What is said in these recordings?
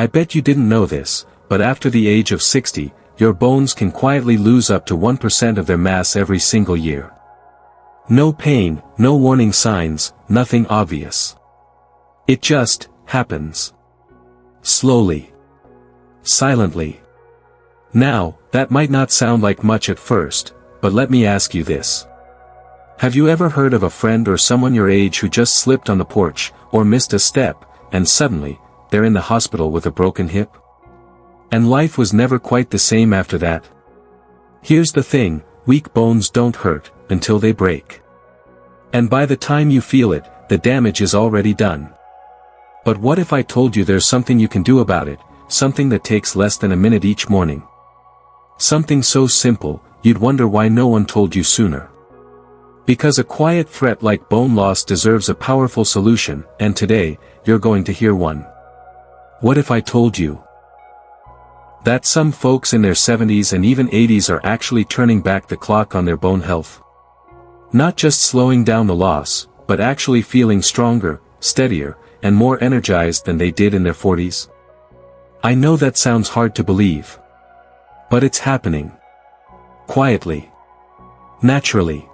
I bet you didn't know this, but after the age of 60, your bones can quietly lose up to 1% of their mass every single year. No pain, no warning signs, nothing obvious. It just happens. Slowly. Silently. Now, that might not sound like much at first, but let me ask you this. Have you ever heard of a friend or someone your age who just slipped on the porch, or missed a step, and suddenly, they're in the hospital with a broken hip? And life was never quite the same after that? Here's the thing, weak bones don't hurt, until they break. And by the time you feel it, the damage is already done. But what if I told you there's something you can do about it, something that takes less than a minute each morning? Something so simple, you'd wonder why no one told you sooner. Because a quiet threat like bone loss deserves a powerful solution, and today, you're going to hear one. What if I told you that some folks in their 70s and even 80s are actually turning back the clock on their bone health? Not just slowing down the loss, but actually feeling stronger, steadier, and more energized than they did in their 40s? I know that sounds hard to believe. But it's happening. Quietly. Naturally.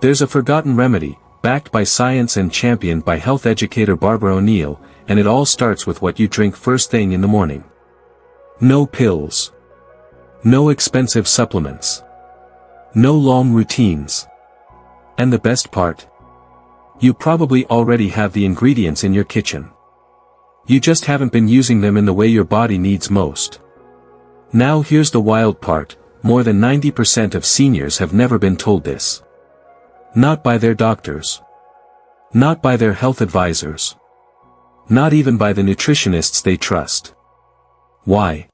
There's a forgotten remedy, backed by science and championed by health educator Barbara O'Neill, and it all starts with what you drink first thing in the morning. No pills. No expensive supplements. No long routines. And the best part? You probably already have the ingredients in your kitchen. You just haven't been using them in the way your body needs most. Now here's the wild part, more than 90% of seniors have never been told this. Not by their doctors. Not by their health advisors. Not even by the nutritionists they trust. Why?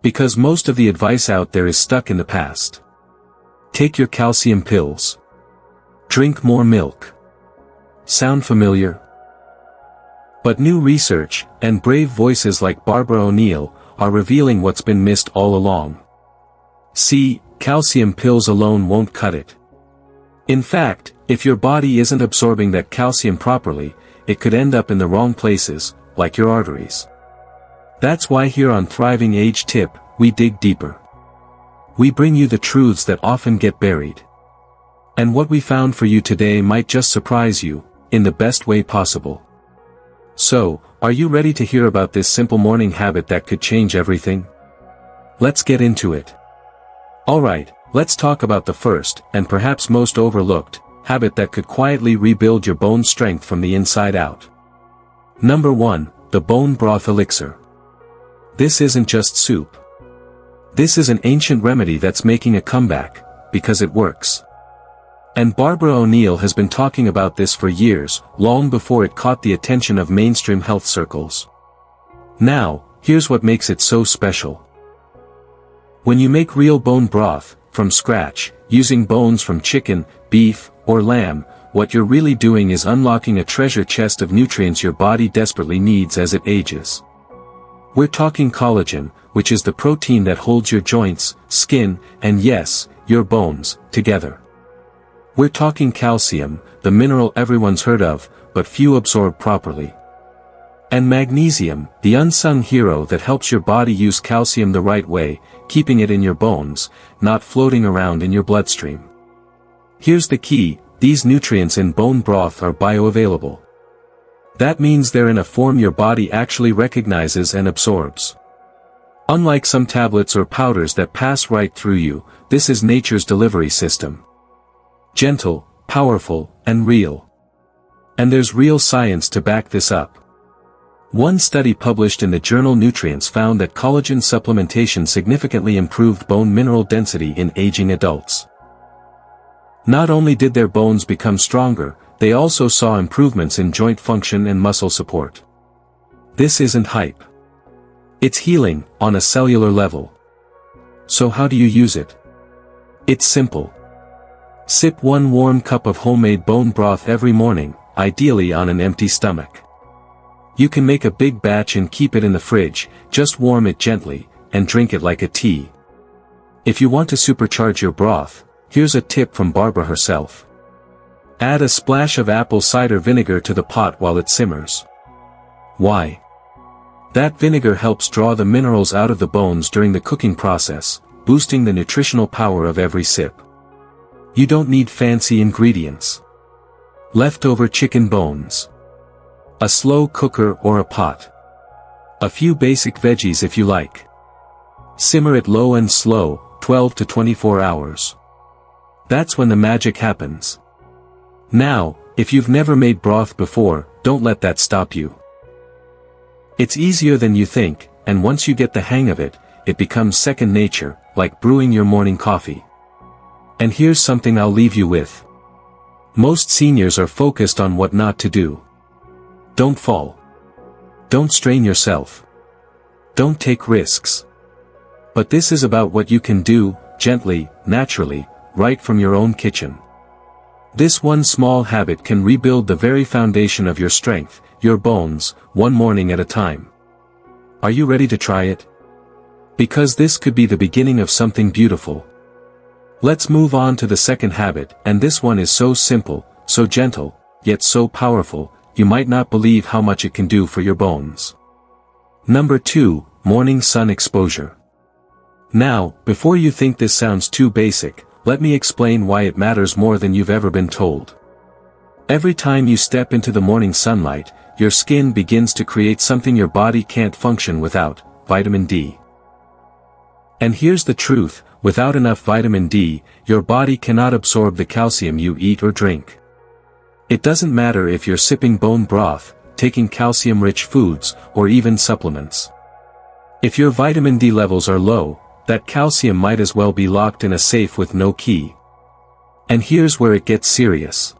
Because most of the advice out there is stuck in the past. Take your calcium pills. Drink more milk. Sound familiar? But new research, and brave voices like Barbara O'Neill, are revealing what's been missed all along. See, calcium pills alone won't cut it. In fact, if your body isn't absorbing that calcium properly, it could end up in the wrong places, like your arteries. That's why here on Thriving Age Tip, we dig deeper. We bring you the truths that often get buried. And what we found for you today might just surprise you, in the best way possible. So, are you ready to hear about this simple morning habit that could change everything? Let's get into it. Alright, let's talk about the first, and perhaps most overlooked, habit that could quietly rebuild your bone strength from the inside out. Number 1, the bone broth elixir. This isn't just soup. This is an ancient remedy that's making a comeback, because it works. And Barbara O'Neill has been talking about this for years, long before it caught the attention of mainstream health circles. Now, here's what makes it so special. When you make real bone broth, from scratch, using bones from chicken, beef, or lamb, what you're really doing is unlocking a treasure chest of nutrients your body desperately needs as it ages. We're talking collagen, which is the protein that holds your joints, skin, and yes, your bones, together. We're talking calcium, the mineral everyone's heard of, but few absorb properly. And magnesium, the unsung hero that helps your body use calcium the right way, keeping it in your bones, not floating around in your bloodstream. Here's the key, these nutrients in bone broth are bioavailable. That means they're in a form your body actually recognizes and absorbs. Unlike some tablets or powders that pass right through you, this is nature's delivery system. Gentle, powerful, and real. And there's real science to back this up. One study published in the journal Nutrients found that collagen supplementation significantly improved bone mineral density in aging adults. Not only did their bones become stronger, they also saw improvements in joint function and muscle support. This isn't hype. It's healing, on a cellular level. So how do you use it? It's simple. Sip 1 warm cup of homemade bone broth every morning, ideally on an empty stomach. You can make a big batch and keep it in the fridge, just warm it gently, and drink it like a tea. If you want to supercharge your broth, here's a tip from Barbara herself. Add a splash of apple cider vinegar to the pot while it simmers. Why? That vinegar helps draw the minerals out of the bones during the cooking process, boosting the nutritional power of every sip. You don't need fancy ingredients. Leftover chicken bones. A slow cooker or a pot. A few basic veggies if you like. Simmer it low and slow, 12 to 24 hours. That's when the magic happens. Now, if you've never made broth before, don't let that stop you. It's easier than you think, and once you get the hang of it, it becomes second nature, like brewing your morning coffee. And here's something I'll leave you with. Most seniors are focused on what not to do. Don't fall. Don't strain yourself. Don't take risks. But this is about what you can do, gently, naturally, right from your own kitchen. This one small habit can rebuild the very foundation of your strength, your bones, one morning at a time. Are you ready to try it? Because this could be the beginning of something beautiful. Let's move on to the second habit, and this one is so simple, so gentle, yet so powerful, you might not believe how much it can do for your bones. Number 2, morning sun exposure. Now, before you think this sounds too basic, let me explain why it matters more than you've ever been told. Every time you step into the morning sunlight, your skin begins to create something your body can't function without, vitamin D. And here's the truth, without enough vitamin D, your body cannot absorb the calcium you eat or drink. It doesn't matter if you're sipping bone broth, taking calcium-rich foods, or even supplements. If your vitamin D levels are low, that calcium might as well be locked in a safe with no key. And here's where it gets serious.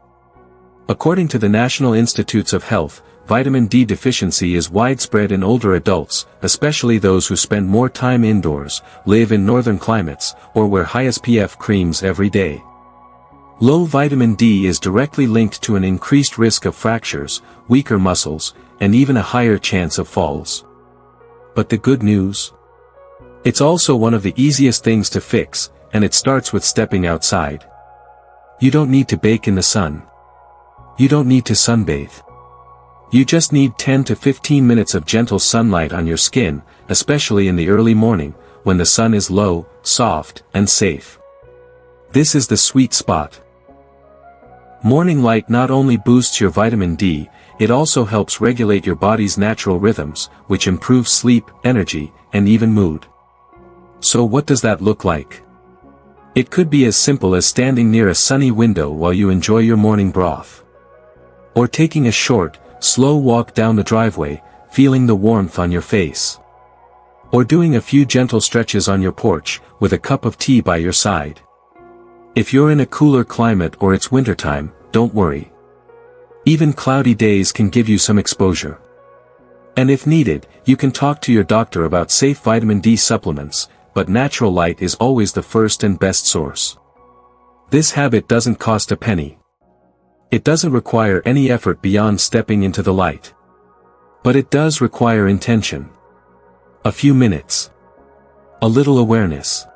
According to the National Institutes of Health, vitamin D deficiency is widespread in older adults, especially those who spend more time indoors, live in northern climates, or wear high SPF creams every day. Low vitamin D is directly linked to an increased risk of fractures, weaker muscles, and even a higher chance of falls. But the good news? It's also one of the easiest things to fix, and it starts with stepping outside. You don't need to bake in the sun. You don't need to sunbathe. You just need 10 to 15 minutes of gentle sunlight on your skin, especially in the early morning, when the sun is low, soft, and safe. This is the sweet spot. Morning light not only boosts your vitamin D, it also helps regulate your body's natural rhythms, which improves sleep, energy, and even mood. So what does that look like? It could be as simple as standing near a sunny window while you enjoy your morning broth. Or taking a short, slow walk down the driveway, feeling the warmth on your face. Or doing a few gentle stretches on your porch, with a cup of tea by your side. If you're in a cooler climate or it's wintertime, don't worry. Even cloudy days can give you some exposure. And if needed, you can talk to your doctor about safe vitamin D supplements, but natural light is always the first and best source. This habit doesn't cost a penny. It doesn't require any effort beyond stepping into the light. But it does require intention. A few minutes. A little awareness.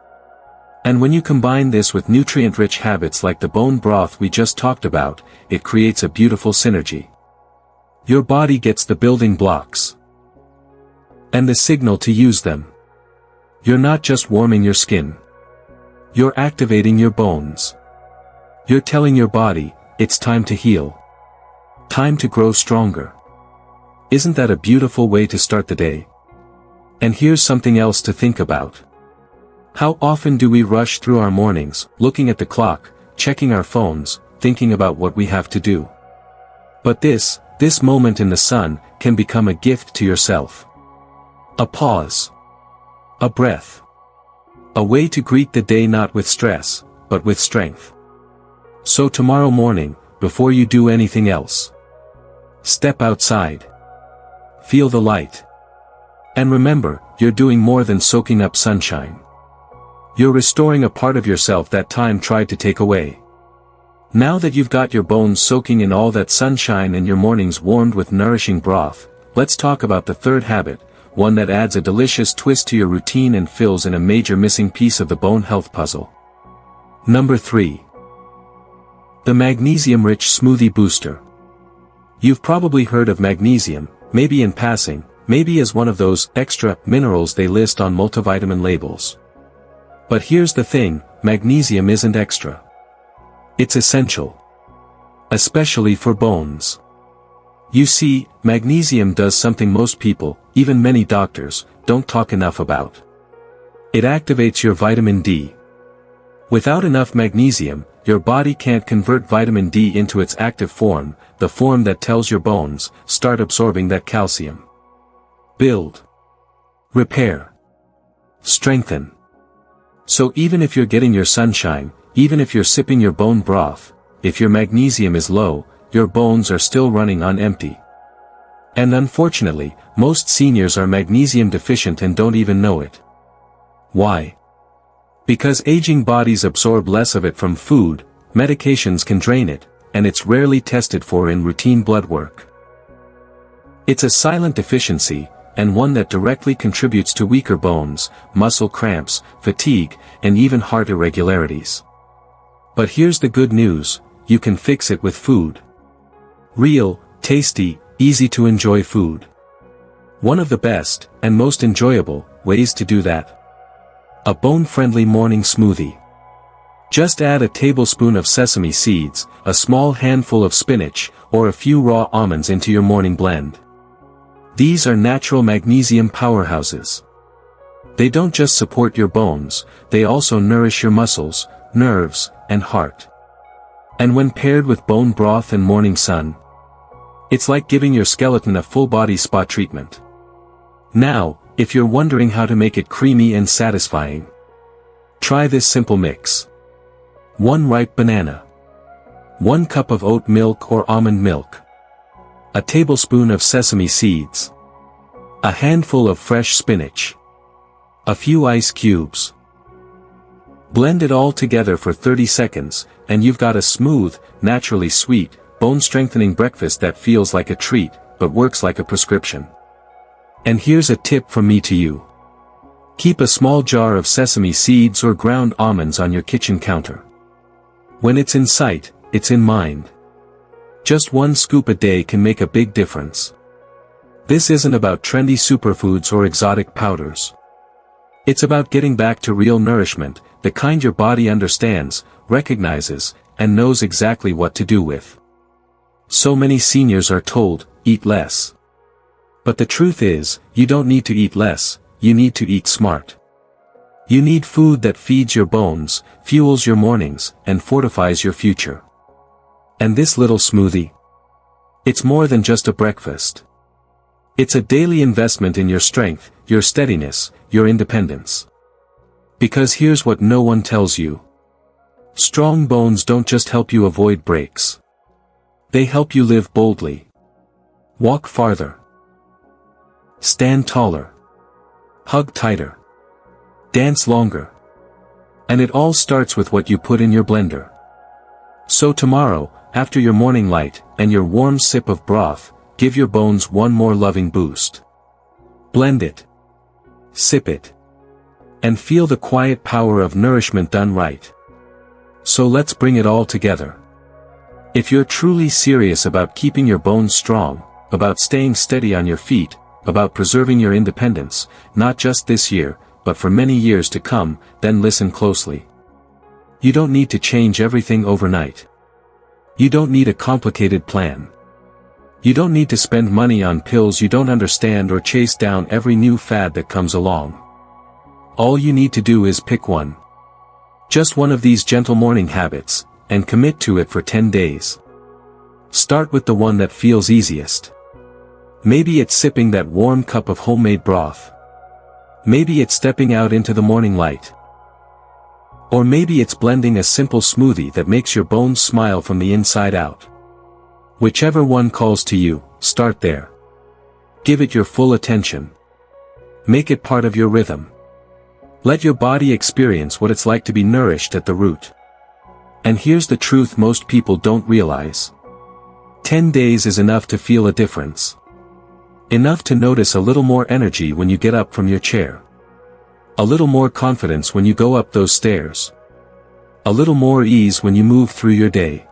And when you combine this with nutrient-rich habits like the bone broth we just talked about, it creates a beautiful synergy. Your body gets the building blocks. And the signal to use them. You're not just warming your skin. You're activating your bones. You're telling your body, it's time to heal. Time to grow stronger. Isn't that a beautiful way to start the day? And here's something else to think about. How often do we rush through our mornings, looking at the clock, checking our phones, thinking about what we have to do? But this moment in the sun, can become a gift to yourself. A pause. A breath. A way to greet the day not with stress, but with strength. So tomorrow morning, before you do anything else, step outside. Feel the light. And remember, you're doing more than soaking up sunshine. You're restoring a part of yourself that time tried to take away. Now that you've got your bones soaking in all that sunshine and your mornings warmed with nourishing broth, let's talk about the third habit, one that adds a delicious twist to your routine and fills in a major missing piece of the bone health puzzle. Number 3. The Magnesium-Rich Smoothie Booster. You've probably heard of magnesium, maybe in passing, maybe as one of those extra minerals they list on multivitamin labels. But here's the thing, magnesium isn't extra. It's essential. Especially for bones. You see, magnesium does something most people, even many doctors, don't talk enough about. It activates your vitamin D. Without enough magnesium, your body can't convert vitamin D into its active form, the form that tells your bones, start absorbing that calcium. Build. Repair. Strengthen. So even if you're getting your sunshine, even if you're sipping your bone broth, if your magnesium is low, your bones are still running on empty. And unfortunately, most seniors are magnesium deficient and don't even know it. Why? Because aging bodies absorb less of it from food, medications can drain it, and it's rarely tested for in routine blood work. It's a silent deficiency, and one that directly contributes to weaker bones, muscle cramps, fatigue, and even heart irregularities. But here's the good news, you can fix it with food. Real, tasty, easy to enjoy food. One of the best, and most enjoyable, ways to do that. A bone-friendly morning smoothie. Just add a tablespoon of sesame seeds, a small handful of spinach, or a few raw almonds into your morning blend. These are natural magnesium powerhouses. They don't just support your bones, they also nourish your muscles, nerves, and heart. And when paired with bone broth and morning sun, it's like giving your skeleton a full-body spa treatment. Now, if you're wondering how to make it creamy and satisfying, try this simple mix. 1 ripe banana. 1 cup of oat milk or almond milk. A tablespoon of sesame seeds. A handful of fresh spinach. A few ice cubes. Blend it all together for 30 seconds, and you've got a smooth, naturally sweet, bone-strengthening breakfast that feels like a treat, but works like a prescription. And here's a tip from me to you. Keep a small jar of sesame seeds or ground almonds on your kitchen counter. When it's in sight, it's in mind. Just 1 scoop a day can make a big difference. This isn't about trendy superfoods or exotic powders. It's about getting back to real nourishment, the kind your body understands, recognizes, and knows exactly what to do with. So many seniors are told, eat less. But the truth is, you don't need to eat less, you need to eat smart. You need food that feeds your bones, fuels your mornings, and fortifies your future. And this little smoothie? It's more than just a breakfast. It's a daily investment in your strength, your steadiness, your independence. Because here's what no one tells you. Strong bones don't just help you avoid breaks. They help you live boldly. Walk farther. Stand taller. Hug tighter. Dance longer. And it all starts with what you put in your blender. So tomorrow, after your morning light, and your warm sip of broth, give your bones one more loving boost. Blend it. Sip it. And feel the quiet power of nourishment done right. So let's bring it all together. If you're truly serious about keeping your bones strong, about staying steady on your feet, about preserving your independence, not just this year, but for many years to come, then listen closely. You don't need to change everything overnight. You don't need a complicated plan. You don't need to spend money on pills you don't understand or chase down every new fad that comes along. All you need to do is pick one. Just one of these gentle morning habits, and commit to it for 10 days. Start with the one that feels easiest. Maybe it's sipping that warm cup of homemade broth. Maybe it's stepping out into the morning light. Or maybe it's blending a simple smoothie that makes your bones smile from the inside out. Whichever one calls to you, start there. Give it your full attention. Make it part of your rhythm. Let your body experience what it's like to be nourished at the root. And here's the truth most people don't realize. 10 days is enough to feel a difference. Enough to notice a little more energy when you get up from your chair. A little more confidence when you go up those stairs. A little more ease when you move through your day.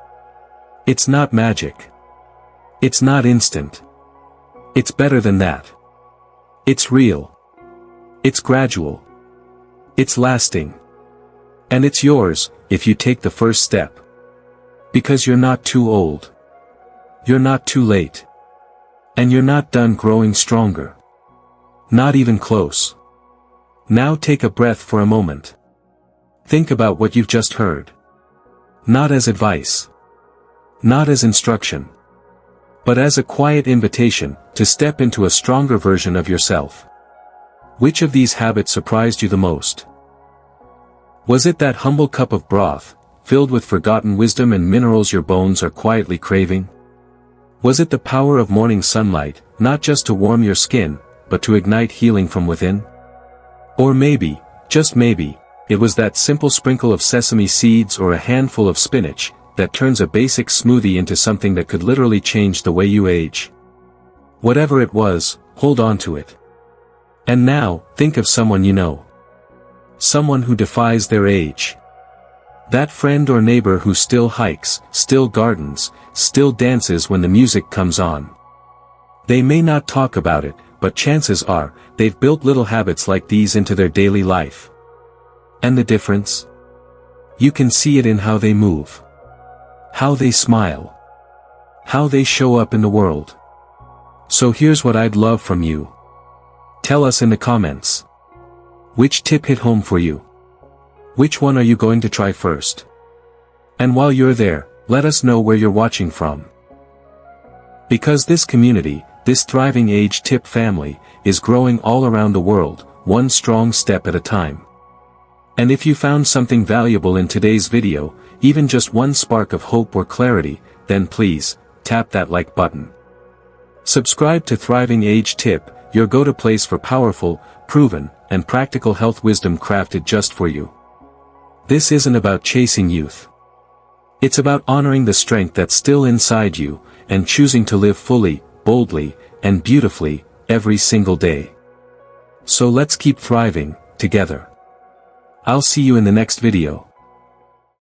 It's not magic. It's not instant. It's better than that. It's real. It's gradual. It's lasting. And it's yours, if you take the first step. Because you're not too old. You're not too late. And you're not done growing stronger. Not even close. Now take a breath for a moment. Think about what you've just heard. Not as advice. Not as instruction. But as a quiet invitation to step into a stronger version of yourself. Which of these habits surprised you the most? Was it that humble cup of broth, filled with forgotten wisdom and minerals your bones are quietly craving? Was it the power of morning sunlight, not just to warm your skin, but to ignite healing from within? Or maybe, just maybe, it was that simple sprinkle of sesame seeds or a handful of spinach, that turns a basic smoothie into something that could literally change the way you age. Whatever it was, hold on to it. And now, think of someone you know. Someone who defies their age. That friend or neighbor who still hikes, still gardens, still dances when the music comes on. They may not talk about it, but chances are, they've built little habits like these into their daily life. And the difference? You can see it in how they move. How they smile. How they show up in the world. So here's what I'd love from you. Tell us in the comments. Which tip hit home for you? Which one are you going to try first? And while you're there, let us know where you're watching from. Because this community, this thriving age tip family, is growing all around the world, one strong step at a time. And if you found something valuable in today's video, even just one spark of hope or clarity, then please, tap that like button. Subscribe to Thriving Age Tip, your go-to place for powerful, proven, and practical health wisdom crafted just for you. This isn't about chasing youth. It's about honoring the strength that's still inside you, and choosing to live fully, boldly, and beautifully, every single day. So let's keep thriving, together. I'll see you in the next video.